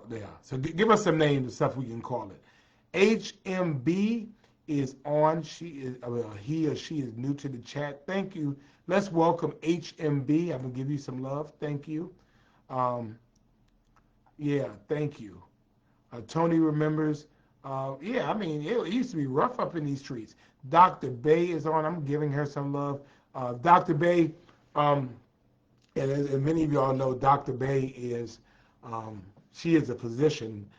Yeah. So give us some names and stuff we can call it. HMB is on. He or she is new to the chat. Thank you. Let's welcome HMB. I'm gonna give you some love. Thank you. Yeah. Thank you. Tony remembers. Yeah. I mean, it used to be rough up in these streets. Dr. Bay is on. I'm giving her some love. Dr. Bay. And as many of y'all know, Dr. Bay is. She is a physician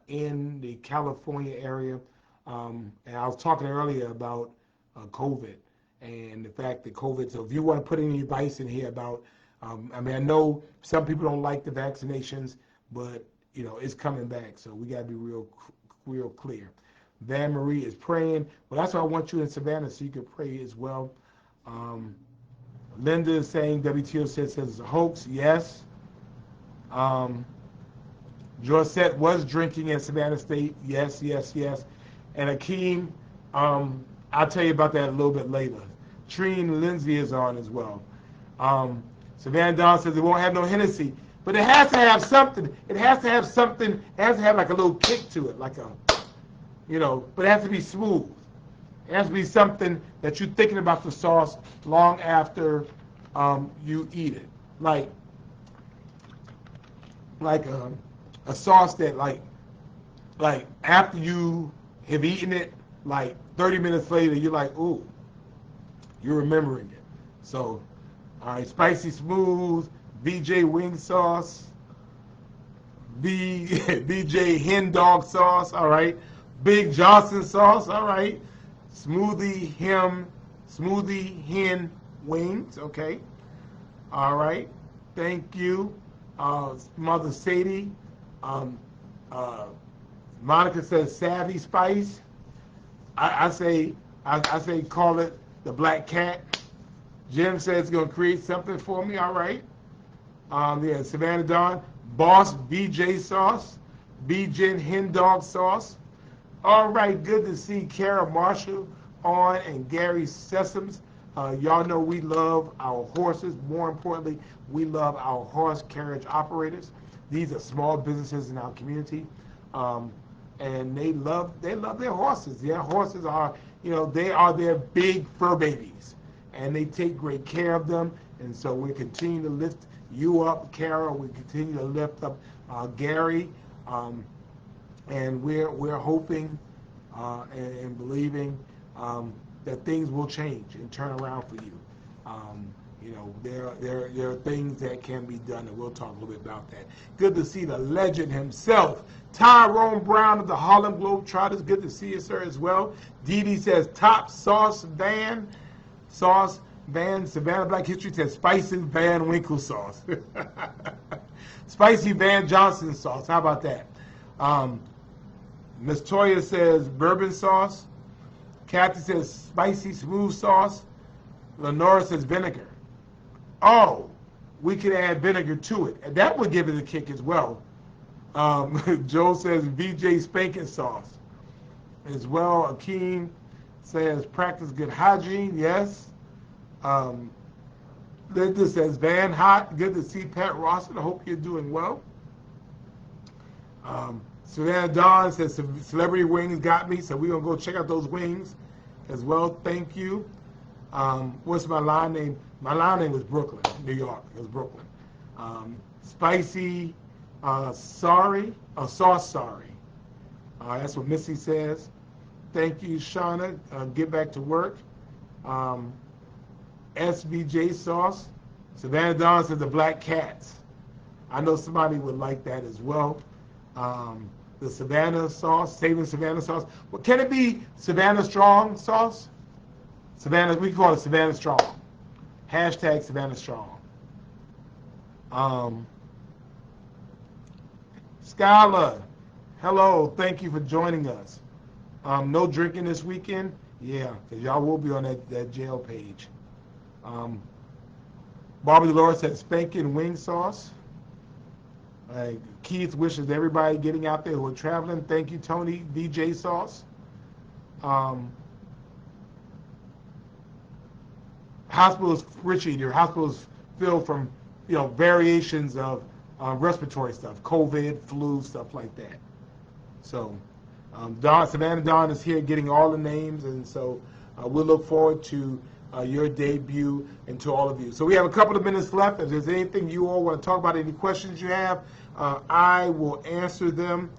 in the California area, and I was talking earlier about COVID and the fact that COVID. So if you want to put any advice in here about, I mean, I know some people don't like the vaccinations, but it's coming back. So we got to be real clear. Van Marie is praying. Well, that's why I want you in Savannah so you can pray as well. Linda is saying WTO says it's a hoax. Yes. Josette was drinking at Savannah State. Yes. And Akeem, I'll tell you about that a little bit later. Treen Lindsay is on as well. Savannah Dawn says it won't have no Hennessy, but it has to have something. It has to have something. It has to have like a little kick to it, like but it has to be smooth. It has to be something that you're thinking about the sauce long after you eat it. Like a sauce that like after you have eaten it, like 30 minutes later, you're like, ooh, you're remembering it. So, all right, spicy smooth, BJ wing sauce, BJ hen dog sauce, all right, Big Johnson sauce, all right, smoothie hen wings, okay. All right. Thank you, Mother Sadie. Um, uh, Monica says Savvy Spice. I say I say call it the Black Cat. Jim says it's gonna create something for me. All right. Yeah, Savannah Dawn, Boss BJ sauce, BJ Hen Dog sauce. All right, good to see Kara Marshall on and Gary Sessoms. Y'all know we love our horses. More importantly, we love our horse carriage operators. These are small businesses in our community, um, and they love their horses. Their horses are, they are their big fur babies, and they take great care of them. And so we continue to lift you up, Kara. We continue to lift up Gary. And we're hoping and believing that things will change and turn around for you. There are things that can be done, and we'll talk a little bit about that. Good to see the legend himself, Tyrone Brown of the Harlem Globetrotters. Good to see you, sir, as well. Dee Dee says top sauce van, Savannah Black History says spicy Van Winkle sauce. Spicy Van Johnson sauce. How about that? Miss Toya says bourbon sauce. Kathy says spicy smooth sauce. Lenora says vinegar. Oh, we could add vinegar to it. And that would give it a kick as well. Joe says VJ spanking sauce. As well, Akeem says practice good hygiene. Yes. Linda says Van Hot. Good to see Pat Rawson. I hope you're doing well. Savannah Dawn says celebrity wings got me, so we're going to go check out those wings as well. Thank you. What's my line name? My line name was Brooklyn, New York. It was Brooklyn. Spicy sorry. Sauce sorry. That's what Missy says. Thank you, Shauna. Get back to work. SVJ sauce. Savannah Dawn says the Black Cats. I know somebody would like that as well. The Savannah sauce, saving Savannah sauce. Well, can it be Savannah Strong sauce? Savannah, we call it Savannah Strong. Hashtag Savannah Strong. Skylar, hello, thank you for joining us. No drinking this weekend? Yeah, because y'all will be on that jail page. Barbie Laura said spanking wing sauce. Keith wishes everybody getting out there who are traveling. Thank you, Tony. VJ sauce. Hospitals, Richie, your hospitals filled from variations of respiratory stuff, COVID, flu, stuff like that. So Savannah Dawn is here getting all the names, and so we'll look forward to your debut and to all of you. So we have a couple of minutes left. If there's anything you all want to talk about, any questions you have, I will answer them.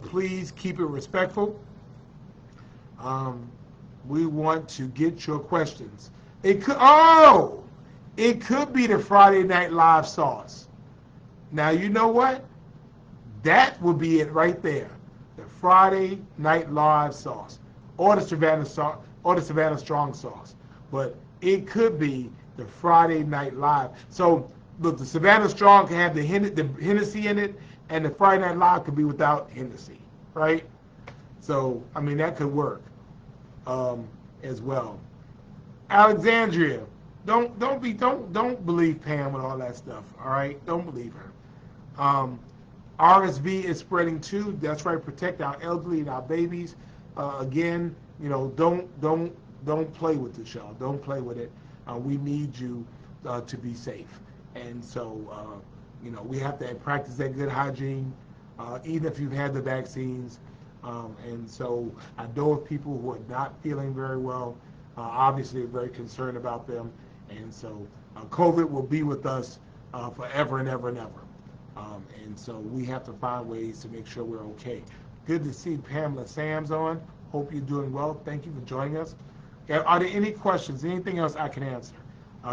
Please keep it respectful. We want to get your questions. It could be the Friday Night Live sauce. Now, you know what? That would be it right there. The Friday Night Live sauce, or the Savannah sauce, or the Savannah Strong sauce. But it could be the Friday Night Live. So, look, the Savannah Strong can have the Hennessy in it, and the Friday Night Live could be without Hennessy, right? So, I mean, that could work as well. Alexandria, don't believe Pam with all that stuff. All right, don't believe her. RSV is spreading too. That's right. Protect our elderly and our babies. Again, don't play with this, y'all. Don't play with it. We need you to be safe, and so we have to practice that good hygiene, even if you've had the vaccines. And so I know of people who are not feeling very well. Obviously, very concerned about them, and so COVID will be with us forever and ever and ever. And so we have to find ways to make sure we're okay. Good to see Pamela Sams on. Hope you're doing well. Thank you for joining us. Are there any questions? Anything else I can answer?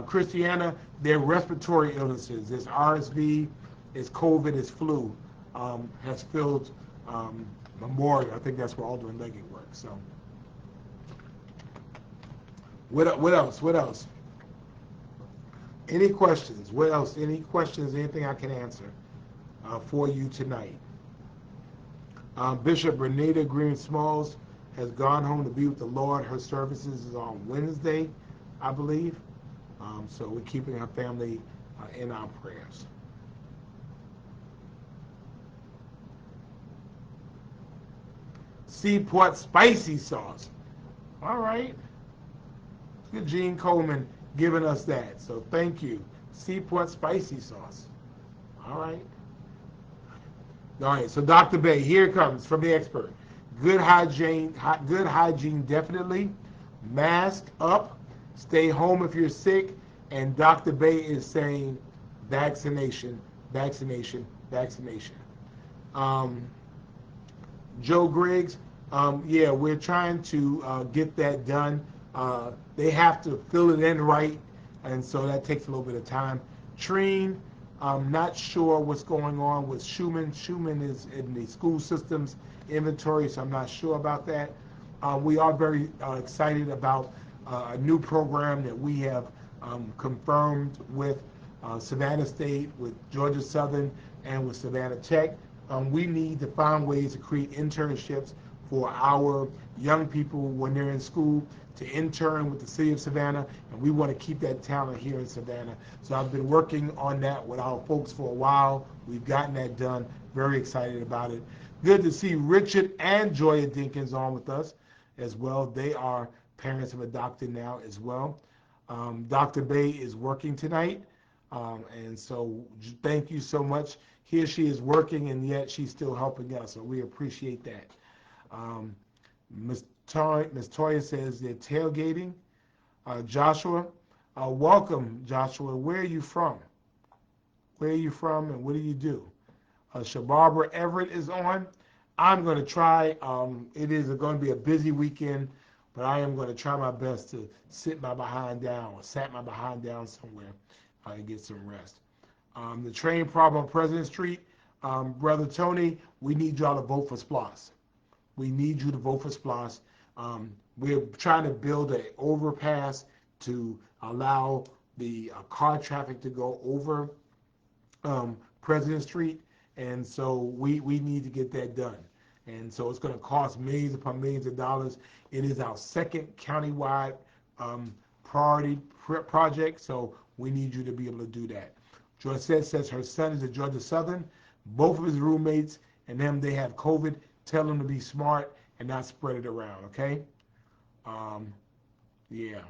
Christiana, they're respiratory illnesses. It's RSV, it's COVID, it's flu. Has filled Memorial. I think that's where Alderman Leggett works. So, what else? Any questions? What else? Any questions? Anything I can answer for you tonight? Bishop Renita Green Smalls has gone home to be with the Lord. Her services is on Wednesday, I believe. So we're keeping her family in our prayers. Seaport spicy sauce. All right. Good, Gene Coleman giving us that. So thank you. Seaport spicy sauce. All right. All right. So Dr. Bay, here it comes from the expert. Good hygiene. Good hygiene definitely. Mask up. Stay home if you're sick. And Dr. Bay is saying vaccination, vaccination, vaccination. Joe Griggs, yeah, we're trying to get that done. They have to fill it in right, and so that takes a little bit of time. Treen, I'm not sure what's going on with Schumann. Schumann is in the school systems inventory, so I'm not sure about that. We are very excited about a new program that we have confirmed with Savannah State, with Georgia Southern, and with Savannah Tech. We need to find ways to create internships for our young people when they're in school to intern with the city of Savannah, and we want to keep that talent here in Savannah. So I've been working on that with our folks for a while. We've gotten that done. Very excited about it. Good to see Richard and Joya Dinkins on with us as well. They are parents of adopted now as well. Dr. Bay is working tonight, and so thank you so much. Here she is working, and yet she's still helping us, so we appreciate that. Ms. Toya says they're tailgating. Joshua, welcome, Joshua. Where are you from? Where are you from, and what do you do? Shabarbara Everett is on. I'm going to try. It is going to be a busy weekend, but I am going to try my best to sit my behind down or sat my behind down somewhere and get some rest. The train problem on President Street, Brother Tony, we need y'all to vote for SPLOS. We need you to vote for SPLOS. We're trying to build an overpass to allow the car traffic to go over President Street, and so we need to get that done. And so it's going to cost millions upon millions of dollars. It is our second countywide priority project, so we need you to be able to do that. Joyce says her son is at Georgia Southern. Both of his roommates and them, they have COVID. Tell them to be smart and not spread it around, okay? Yeah.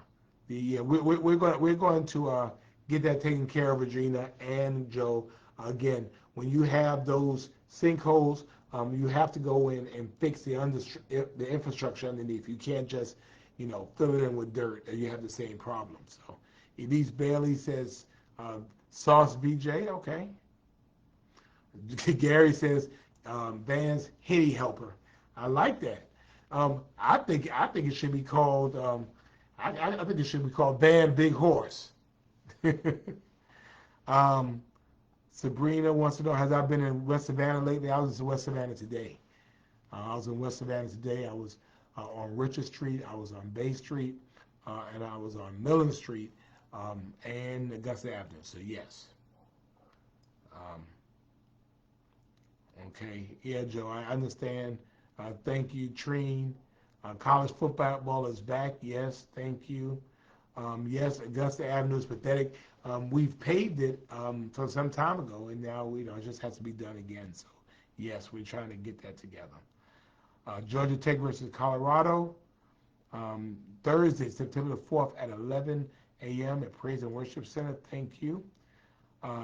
We're going to get that taken care of, Regina and Joe. Again, when you have those sinkholes, you have to go in and fix the infrastructure underneath. You can't just, fill it in with dirt, and you have the same problem. So, Elise Bailey says, Sauce BJ, okay. Gary says, Vans Hitty Helper. I like that. I think it should be called. I think it should be called Van Big Horse. Sabrina wants to know, has I been in West Savannah lately? I was in West Savannah today. I was in West Savannah today. I was on Richard Street. I was on Bay Street, and I was on Millen Street and Augusta Avenue. So yes. Okay. Yeah, Joe, I understand. Thank you, Treen. College football is back. Yes, thank you. Yes, Augusta Avenue is pathetic. We've paved it for some time ago, and now it just has to be done again. So, yes, we're trying to get that together. Georgia Tech versus Colorado, Thursday, September the 4th at 11 a.m. at Praise and Worship Center. Thank you.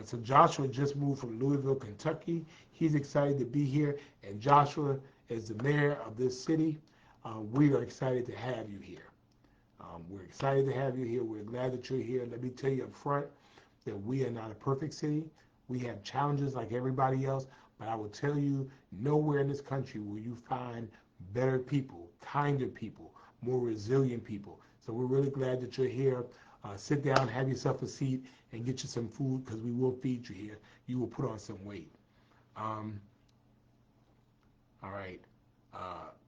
So Joshua just moved from Louisville, Kentucky. He's excited to be here, and Joshua is the mayor of this city. We are excited to have you here. We're excited to have you here. We're glad that you're here. Let me tell you up front that we are not a perfect city. We have challenges like everybody else, but I will tell you, nowhere in this country will you find better people, kinder people, more resilient people. So we're really glad that you're here. Sit down, have yourself a seat, and get you some food, because we will feed you here. You will put on some weight. All right.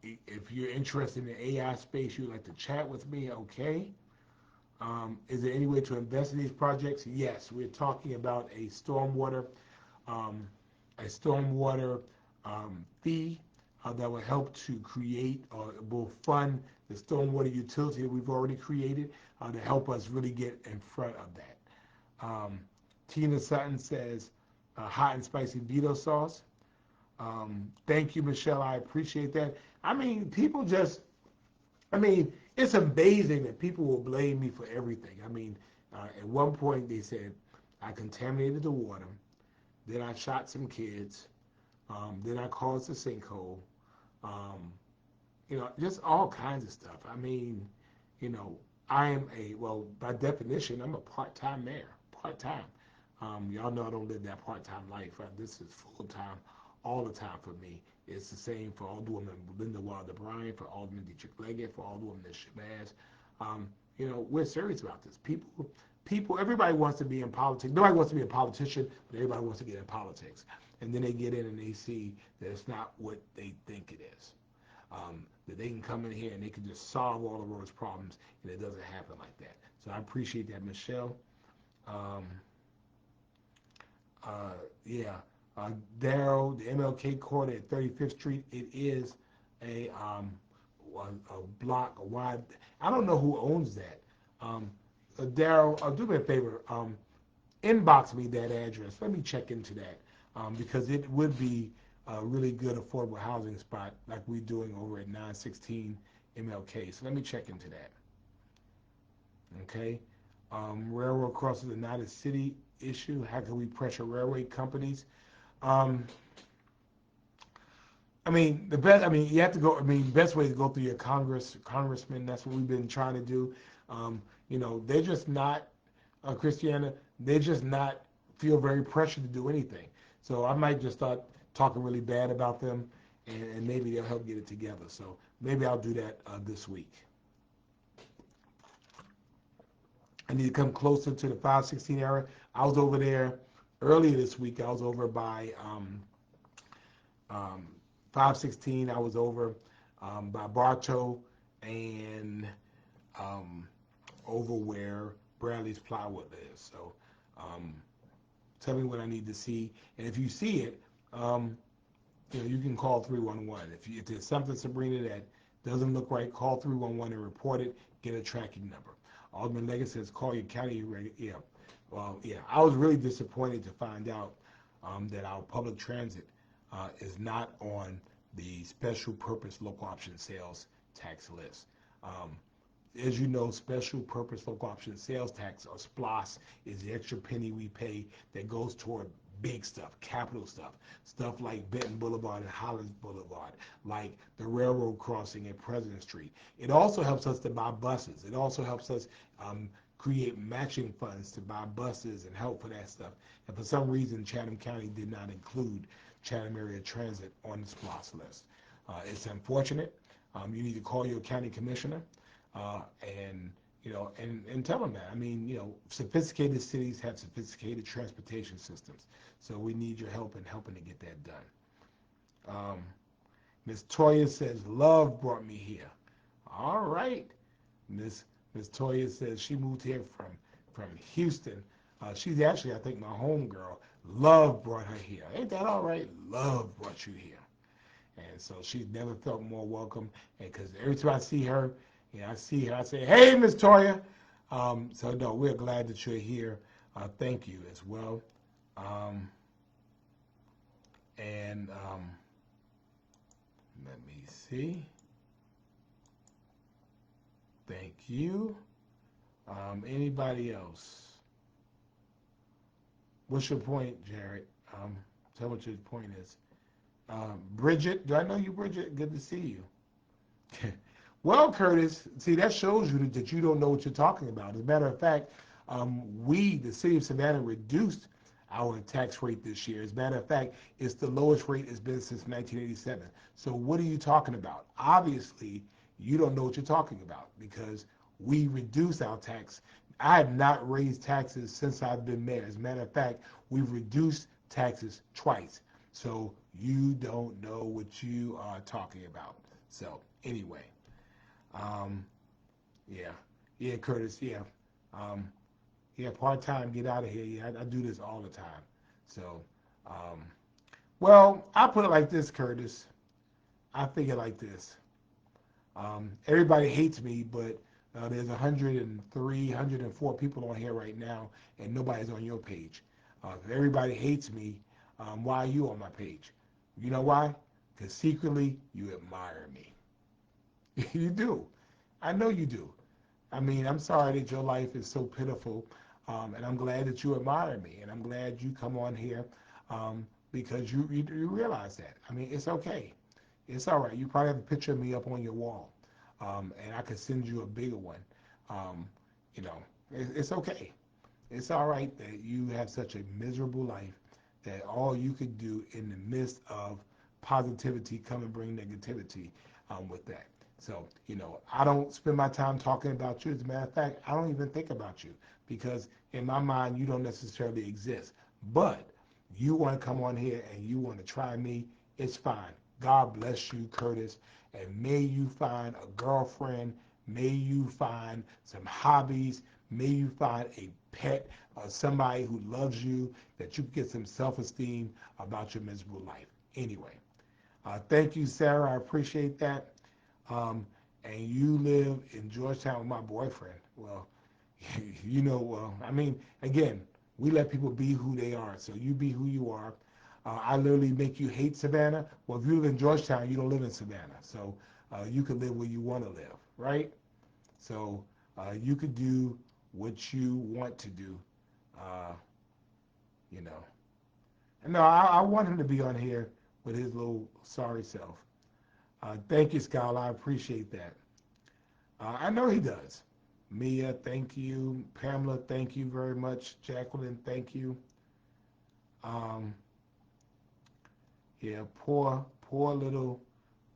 If you're interested in the AI space, you'd like to chat with me, okay. Is there any way to invest in these projects? Yes, we're talking about um, a stormwater fee that will help to create or will fund the stormwater utility that we've already created to help us really get in front of that. Um, Tina Sutton says, hot and spicy Vito sauce. Thank you, Michelle. I appreciate that. I mean, people just, I mean, it's amazing that people will blame me for everything. I mean, at one point they said I contaminated the water, then I shot some kids, then I caused a sinkhole, um, just all kinds of stuff. I mean, you know, well, by definition, I'm a part-time mayor, part-time. Y'all know I don't live that part-time life. This is full-time all the time for me. It's the same for Alderwoman Linda Wilder Bryan, for Alderman Dietrich Leggett, for Alderwoman Shabazz. We're serious about this. Everybody wants to be in politics. Nobody wants to be a politician, but everybody wants to get in politics. And then they get in and they see that it's not what they think it is. That they can come in here and they can just solve all the world's problems, and it doesn't happen like that. So I appreciate that, Michelle. Um, yeah, Darrow, the MLK Court at 35th Street. It is a block, a wide. I don't know who owns that. Darrow, do me a favor. Inbox me that address. Let me check into that because it would be a really good affordable housing spot like we're doing over at 916 MLK. So let me check into that. Okay. Railroad crosses are not a city issue. How can we pressure railway companies? Um, you have to go. Best way to go through your congressman. That's what we've been trying to do. They're just not, Christiana, they just not feel very pressured to do anything. So I might just start talking really bad about them, and maybe they'll help get it together. So maybe I'll do that this week. I need to come closer to the 516 area. I was over there earlier this week. I was over by 516. I was over by Bartow and over where Bradley's Plywood is. So tell me what I need to see. And if you see it, you can call 311. If there's something, Sabrina, that doesn't look right, call 311 and report it. Get a tracking number. Alderman Leggett says, call your county. Yeah. Well, yeah. I was really disappointed to find out that our public transit is not on the special purpose local option sales tax list. As you know, special purpose local option sales tax, or SPLOS, is the extra penny we pay that goes toward big stuff, capital stuff like Benton Boulevard and Hollins Boulevard, like the railroad crossing at President Street. It also helps us to buy buses. It also helps us create matching funds to buy buses and help for that stuff. And for some reason, Chatham County did not include Chatham Area Transit on the SPLOS list. It's unfortunate. You need to call your county commissioner and tell them that. Sophisticated cities have sophisticated transportation systems, so we need your help in helping to get that done. Ms. Toya says, love brought me here. All right. Ms. Toya says she moved here from Houston. She's actually, I think, my home girl. Love brought her here. Ain't that all right? Love brought you here. And so she's never felt more welcome. And because every time I see her, I say, hey, Miss Toya. So no, we're glad that you're here. Thank you as well. Let me see. Thank you. Anybody else? What's your point, Jared? Tell what your point is. Bridget, do I know you, Bridget? Good to see you. Well, Curtis, see, that shows you that you don't know what you're talking about. As a matter of fact, the city of Savannah, reduced our tax rate this year. As a matter of fact, it's the lowest rate it's been since 1987. So what are you talking about? Obviously, you don't know what you're talking about because we reduced our tax. I have not raised taxes since I've been mayor. As a matter of fact, we've reduced taxes twice. So you don't know what you are talking about. So anyway, yeah, Curtis, yeah. Um, yeah, part-time, get out of here. Yeah, I do this all the time. So, um, well, I put it like this, Curtis. I think it like this. Everybody hates me, but there's 103, 104 people on here right now, and nobody's on your page. If everybody hates me, why are you on my page? You know why? Because secretly you admire me. You do. I know you do. I mean, I'm sorry that your life is so pitiful, and I'm glad that you admire me, and I'm glad you come on here because you realize that. I mean, it's okay. It's all right. You probably have a picture of me up on your wall, and I could send you a bigger one. Um, you know, it's okay. It's all right that you have such a miserable life that all you could do in the midst of positivity come and bring negativity with that. So, I don't spend my time talking about you. As a matter of fact, I don't even think about you because in my mind, you don't necessarily exist. But you want to come on here and you want to try me, it's fine. God bless you, Curtis. And may you find a girlfriend. May you find some hobbies. May you find a pet or somebody who loves you, that you get some self-esteem about your miserable life. Anyway, thank you, Sarah. I appreciate that. And you live in Georgetown with my boyfriend. Well, well, I mean, again, we let people be who they are. So you be who you are. I literally make you hate Savannah. Well, if you live in Georgetown, you don't live in Savannah. So you can live where you want to live, right? So you could do what you want to do, uh, you know. And no, I want him to be on here with his little sorry self. Thank you, Skylar. I appreciate that. I know he does. Mia, thank you. Pamela, thank you very much. Jacqueline, thank you. Um, yeah, poor little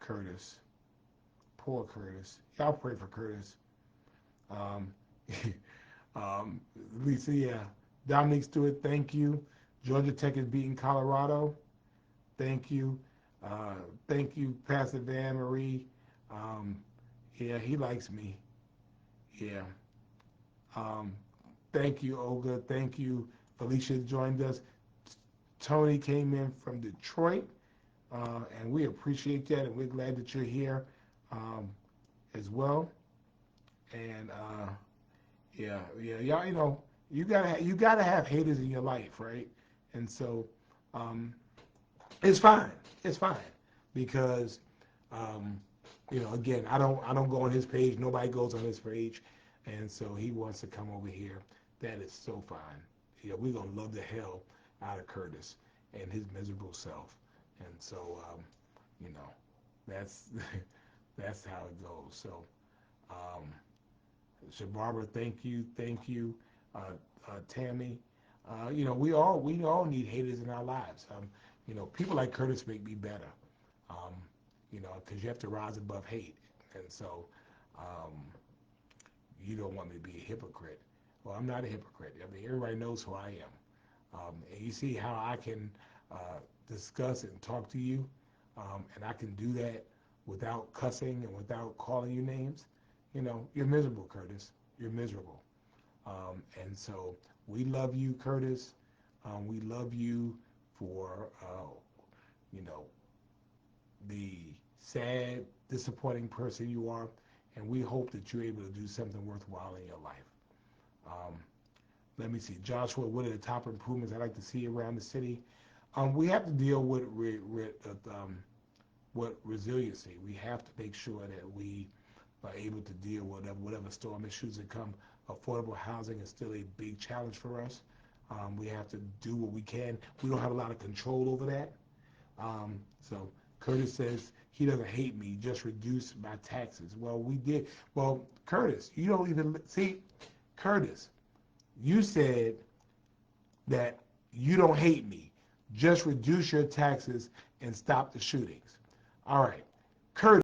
Curtis. Poor Curtis. Y'all pray for Curtis. Um, Lisa, yeah. Dominique Stewart, thank you. Georgia Tech is beating Colorado. Thank you. Uh, Thank you, Pastor Van Marie. Um, yeah, he likes me. Yeah. Um, Thank you, Olga. Thank you. Felicia joined us. Tony came in from Detroit, and we appreciate that, and we're glad that you're here um, as well. And yeah, y'all, you gotta have haters in your life, right? And so um, it's fine. It's fine because um, again, I don't go on his page. Nobody goes on his page, and so he wants to come over here. That is so fine. Yeah, we're gonna love the hell out of Curtis and his miserable self, and so you know, that's that's how it goes. So. Um, So Barbara, thank you, uh, Tammy. We all need haters in our lives. People like Curtis make me better. Um, because you have to rise above hate, and so um, you don't want me to be a hypocrite. Well, I'm not a hypocrite. I mean, everybody knows who I am, and you see how I can discuss and talk to you, and I can do that without cussing and without calling you names. You're miserable, Curtis. You're miserable. And so we love you, Curtis. We love you for, you know, the sad, disappointing person you are. And we hope that you're able to do something worthwhile in your life. Um, Let me see. Joshua, what are the top improvements I'd like to see around the city? We have to deal with resiliency. We have to make sure that we are able to deal with whatever storm issues that come. Affordable housing is still a big challenge for us. We have to do what we can. We don't have a lot of control over that. So Curtis says he doesn't hate me, just reduce my taxes. Well, we did. Well, Curtis, you don't even see. Curtis, you said that you don't hate me. Just reduce your taxes and stop the shootings. All right. Curtis.